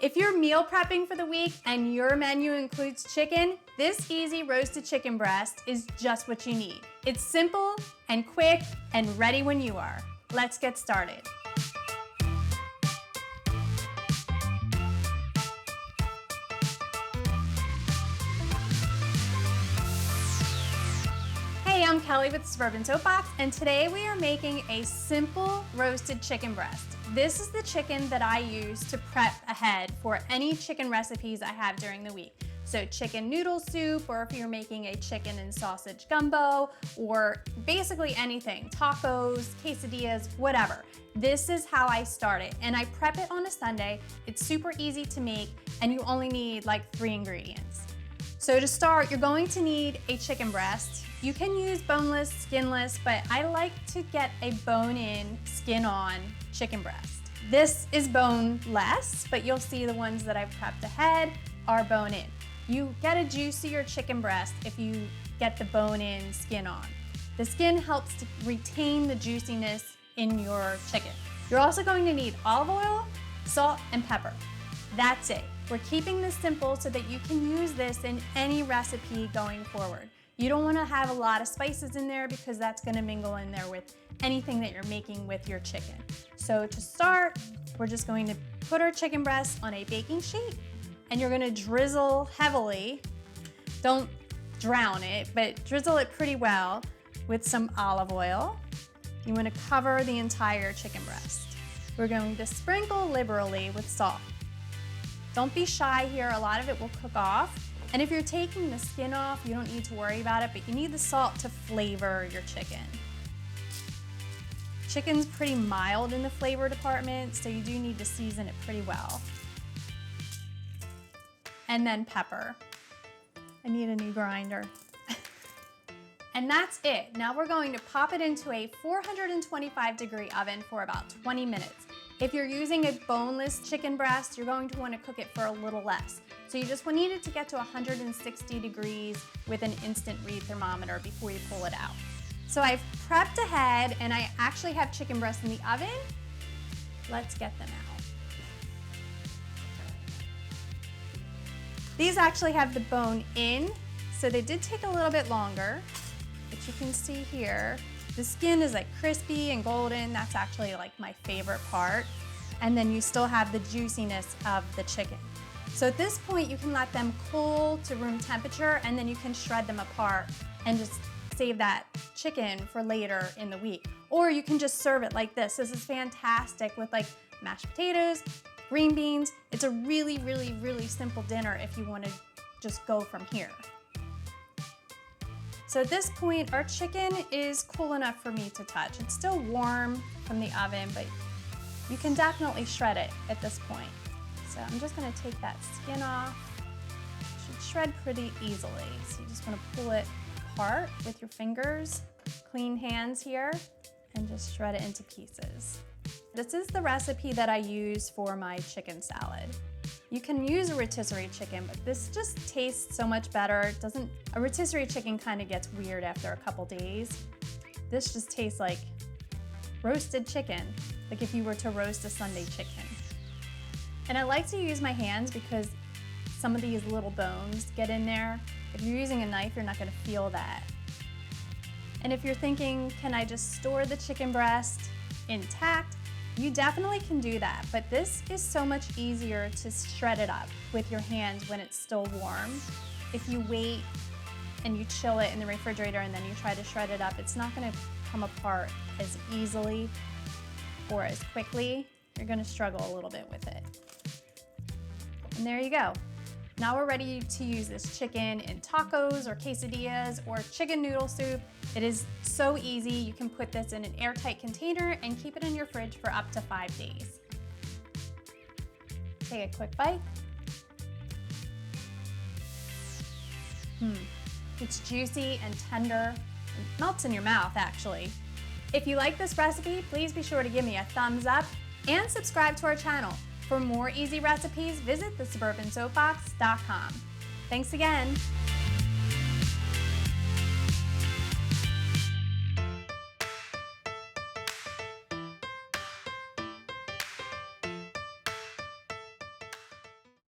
If you're meal prepping for the week and your menu includes chicken, this easy roasted chicken breast is just what you need. It's simple and quick and ready when you are. Let's get started. Hey, I'm Kelly with Suburban Soapbox, and today we are making a simple roasted chicken breast. This is the chicken that I use to prep ahead for any chicken recipes I have during the week. So chicken noodle soup, or if you're making a chicken and sausage gumbo, or basically anything, tacos, quesadillas, whatever. This is how I start it, and I prep it on a Sunday. It's super easy to make, and you only need like 3 ingredients. So to start, you're going to need a chicken breast. You can use boneless, skinless, but I like to get a bone-in, skin-on chicken breast. This is boneless, but you'll see the ones that I've prepped ahead are bone-in. You get a juicier chicken breast if you get the bone-in, skin-on. The skin helps to retain the juiciness in your chicken. You're also going to need olive oil, salt, and pepper. That's it. We're keeping this simple so that you can use this in any recipe going forward. You don't want to have a lot of spices in there because that's going to mingle in there with anything that you're making with your chicken. So to start, we're just going to put our chicken breast on a baking sheet, and you're going to drizzle heavily. Don't drown it, but drizzle it pretty well with some olive oil. You want to cover the entire chicken breast. We're going to sprinkle liberally with salt. Don't be shy here, a lot of it will cook off. And if you're taking the skin off, you don't need to worry about it, but you need the salt to flavor your chicken. Chicken's pretty mild in the flavor department, so you do need to season it pretty well. And then pepper. I need a new grinder. And that's it. Now we're going to pop it into a 425-degree oven for about 20 minutes. If you're using a boneless chicken breast, you're going to want to cook it for a little less. So you just need it to get to 160 degrees with an instant read thermometer before you pull it out. So I've prepped ahead, and I actually have chicken breasts in the oven. Let's get them out. These actually have the bone in, so they did take a little bit longer, but you can see here, the skin is like crispy and golden. That's actually like my favorite part. And then you still have the juiciness of the chicken. So at this point, you can let them cool to room temperature, and then you can shred them apart and just save that chicken for later in the week. Or you can just serve it like this. This is fantastic with like mashed potatoes, green beans. It's a really, really, really simple dinner if you want to just go from here. So at this point, our chicken is cool enough for me to touch. It's still warm from the oven, but you can definitely shred it at this point. So I'm just gonna take that skin off. It should shred pretty easily. So you just wanna pull it apart with your fingers, clean hands here, and just shred it into pieces. This is the recipe that I use for my chicken salad. You can use a rotisserie chicken, but this just tastes so much better. A rotisserie chicken kind of gets weird after a couple days. This just tastes like roasted chicken, like if you were to roast a Sunday chicken. And I like to use my hands because some of these little bones get in there. If you're using a knife, you're not gonna feel that. And if you're thinking, can I just store the chicken breast intact? You definitely can do that, but this is so much easier to shred it up with your hands when it's still warm. If you wait and you chill it in the refrigerator and then you try to shred it up, it's not gonna come apart as easily or as quickly. You're gonna struggle a little bit with it. And there you go. Now we're ready to use this chicken in tacos or quesadillas or chicken noodle soup. It is so easy. You can put this in an airtight container and keep it in your fridge for up to 5 days. Take a quick bite. It's juicy and tender. It melts in your mouth, actually. If you like this recipe, please be sure to give me a thumbs up and subscribe to our channel. For more easy recipes, visit thesuburbansoapbox.com. Thanks again.